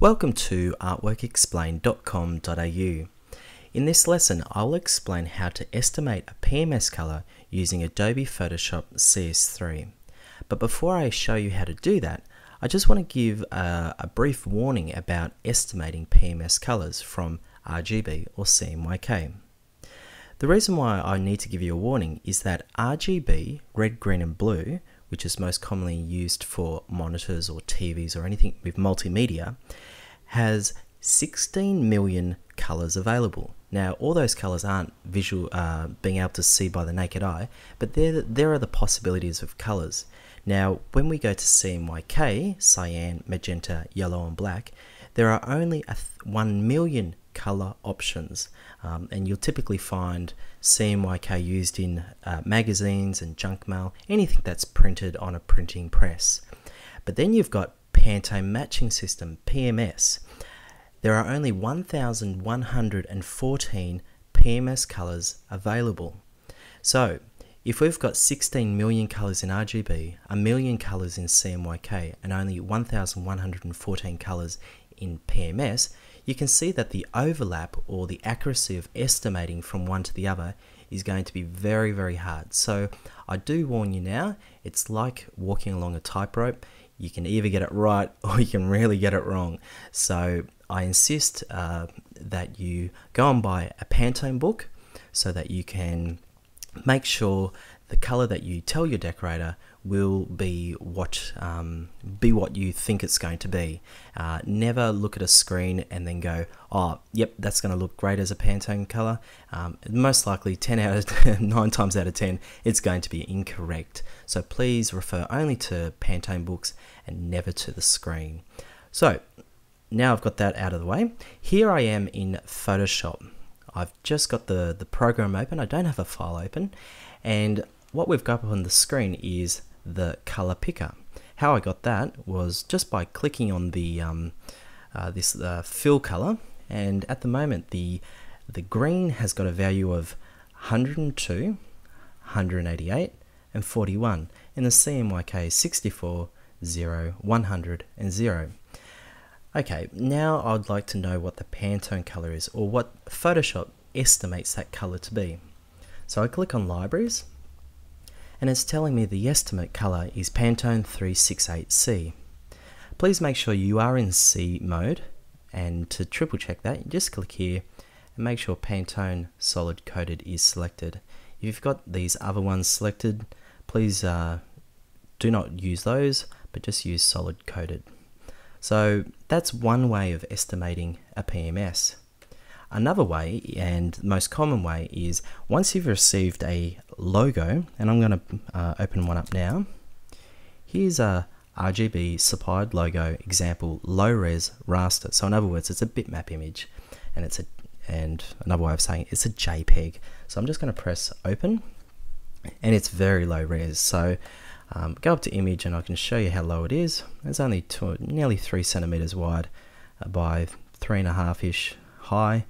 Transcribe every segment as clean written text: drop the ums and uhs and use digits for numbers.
Welcome to artworkexplained.com.au. In this lesson, I'll explain how to estimate a PMS color using Adobe Photoshop CS3. But before I show you how to do that, I just want to give a brief warning about estimating PMS colors from RGB or CMYK. The reason why I need to give you a warning is that RGB, red, green and blue, which is most commonly used for monitors or TVs or anything with multimedia, has 16 million colors available. Now, all those colors aren't visual, being able to see by the naked eye, but there are the possibilities of colors. Now, when we go to CMYK, cyan, magenta, yellow and black, there are only 1 million color options, and you'll typically find CMYK used in magazines and junk mail, anything that's printed on a printing press. But then you've got Pantone matching system, PMS. There are only 1,114 PMS colors available. So if we've got 16 million colors in RGB, a million colors in CMYK, and only 1,114 colors in PMS, you can see that the overlap or the accuracy of estimating from one to the other is going to be very, very hard. So I do warn you now, it's like walking along a tightrope. You can either get it right or you can really get it wrong. So I insist that you go and buy a Pantone book so that you can make sure the color that you tell your decorator will be what you think it's going to be. Never look at a screen and then go, oh, yep, that's going to look great as a Pantone color. Most likely 9 times out of 10, it's going to be incorrect. So please refer only to Pantone books and never to the screen. So now I've got that out of the way. Here I am in Photoshop. I've just got the program open. I don't have a file open, and what we've got up on the screen is the color picker. How I got that was just by clicking on the this fill color, and at the moment the green has got a value of 102, 188 and 41, and the CMYK is 64, 0, 100 and 0. Okay, now I'd like to know what the Pantone color is, or what Photoshop estimates that color to be. So I click on Libraries, and it's telling me the estimate color is Pantone 368C. Please make sure you are in C mode, and to triple check that, you just click here and make sure Pantone solid coated is selected. If you've got these other ones selected, please do not use those, but just use solid coated. So that's one way of estimating a PMS. Another way, and most common way, is once you've received a logo, and I'm going to open one up now. Here's a RGB supplied logo example, low res raster. So in other words, it's a bitmap image, and and another way of saying it's a JPEG. So I'm just going to press open, and it's very low res. So go up to image, and I can show you how low it is. It's only nearly 3 centimeters wide by 3.5-ish high,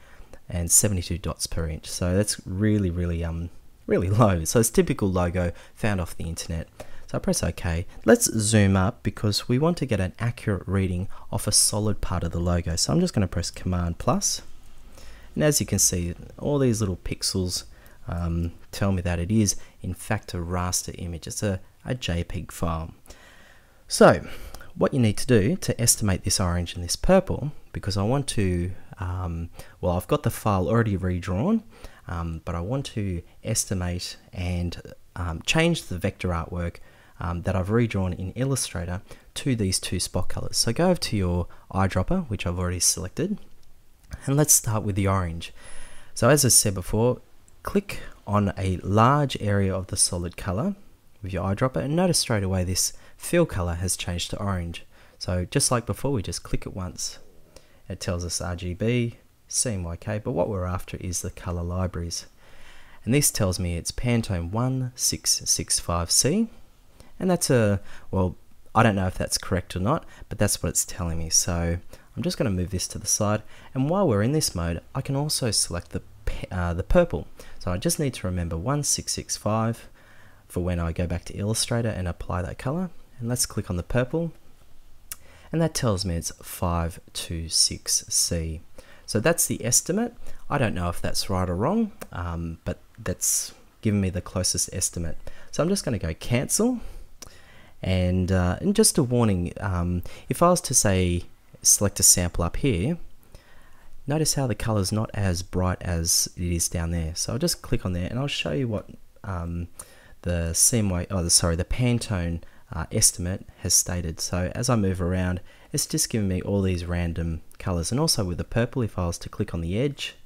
and 72 dots per inch. So that's really low. So it's typical logo found off the internet. So I press OK. Let's zoom up because we want to get an accurate reading off a solid part of the logo. So I'm just going to press Command plus, and as you can see, all these little pixels tell me that it is in fact a raster image. It's a JPEG file. So what you need to do to estimate this orange and this purple, because I want to well, I've got the file already redrawn, but I want to estimate and change the vector artwork that I've redrawn in Illustrator to these two spot colors. So go over to your eyedropper, which I've already selected, and let's start with the orange. So as I said before, click on a large area of the solid color with your eyedropper, and notice straight away this fill color has changed to orange. So just like before, we just click it once. It tells us RGB, CMYK, but what we're after is the color libraries. And this tells me it's Pantone 1665C, and that's well, I don't know if that's correct or not, but that's what it's telling me. So I'm just going to move this to the side, and while we're in this mode, I can also select the purple. So I just need to remember 1665 for when I go back to Illustrator and apply that color. And let's click on the purple, and that tells me it's 526C. So that's the estimate. I don't know if that's right or wrong, but that's given me the closest estimate. So I'm just going to go cancel, and just a warning, if I was to say select a sample up here, notice how the color is not as bright as it is down there. So I'll just click on there and I'll show you what the Pantone estimate has stated. So as I move around, it's just giving me all these random colors, and also with the purple, if I was to click on the edge,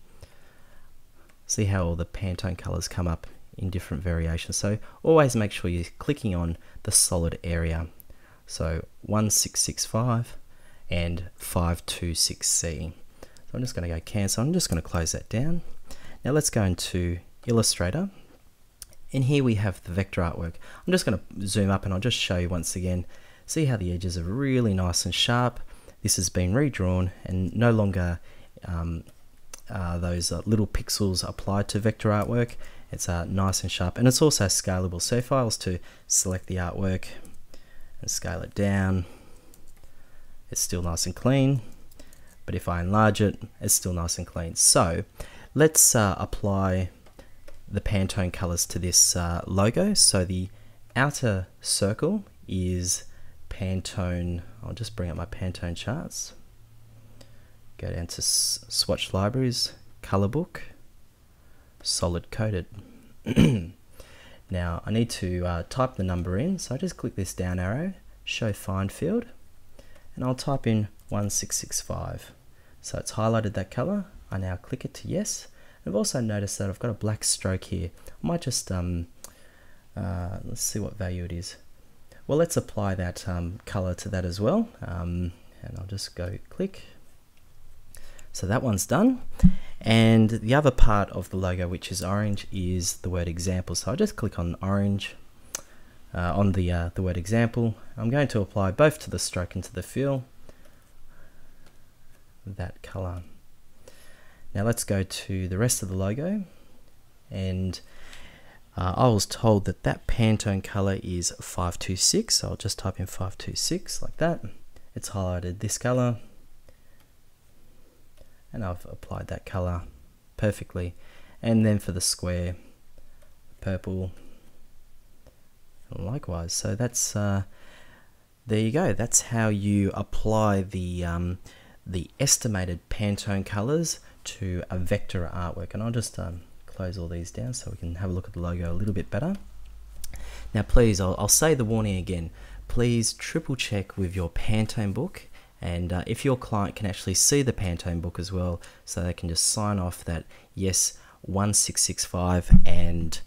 see how all the Pantone colors come up in different variations. So always make sure you're clicking on the solid area. So 1665 and 526C. So I'm just going to go cancel. I'm just going to close that down. Now let's go into Illustrator, and here we have the vector artwork. I'm just going to zoom up and I'll just show you once again. See how the edges are really nice and sharp. This has been redrawn and no longer those little pixels applied to vector artwork. It's nice and sharp, and it's also scalable. So if I was to select the artwork and scale it down, it's still nice and clean, but if I enlarge it, it's still nice and clean. So let's apply the Pantone colors to this logo. So the outer circle is Pantone. I'll just bring up my Pantone charts, go down to swatch libraries, color book, solid coded. Now I need to type the number in, so I just click this down arrow, show find field, and I'll type in 1665. So it's highlighted that color. I now click it to yes. I've also noticed that I've got a black stroke here. I might just let's see what value it is. Well, let's apply that color to that as well, and I'll just go click. So that one's done, and the other part of the logo, which is orange, is the word example. So I'll just click on orange on the word example. I'm going to apply both to the stroke and to the fill that color. Now let's go to the rest of the logo, and I was told that that Pantone color is 526, so I'll just type in 526 like that. It's highlighted this color, and I've applied that color perfectly. And then for the square, purple, likewise. So that's there you go. That's how you apply the estimated Pantone colors to a vector artwork. And I'll just close all these down so we can have a look at the logo a little bit better. Now please, I'll say the warning again, please triple check with your Pantone book, and if your client can actually see the Pantone book as well, so they can just sign off that yes, 1665 and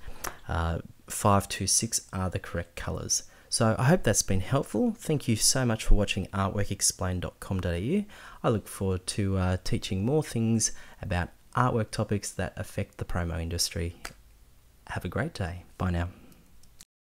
526 are the correct colors. So I hope that's been helpful. Thank you so much for watching artworkexplained.com.au. I look forward to teaching more things about artwork topics that affect the promo industry. Have a great day. Bye now.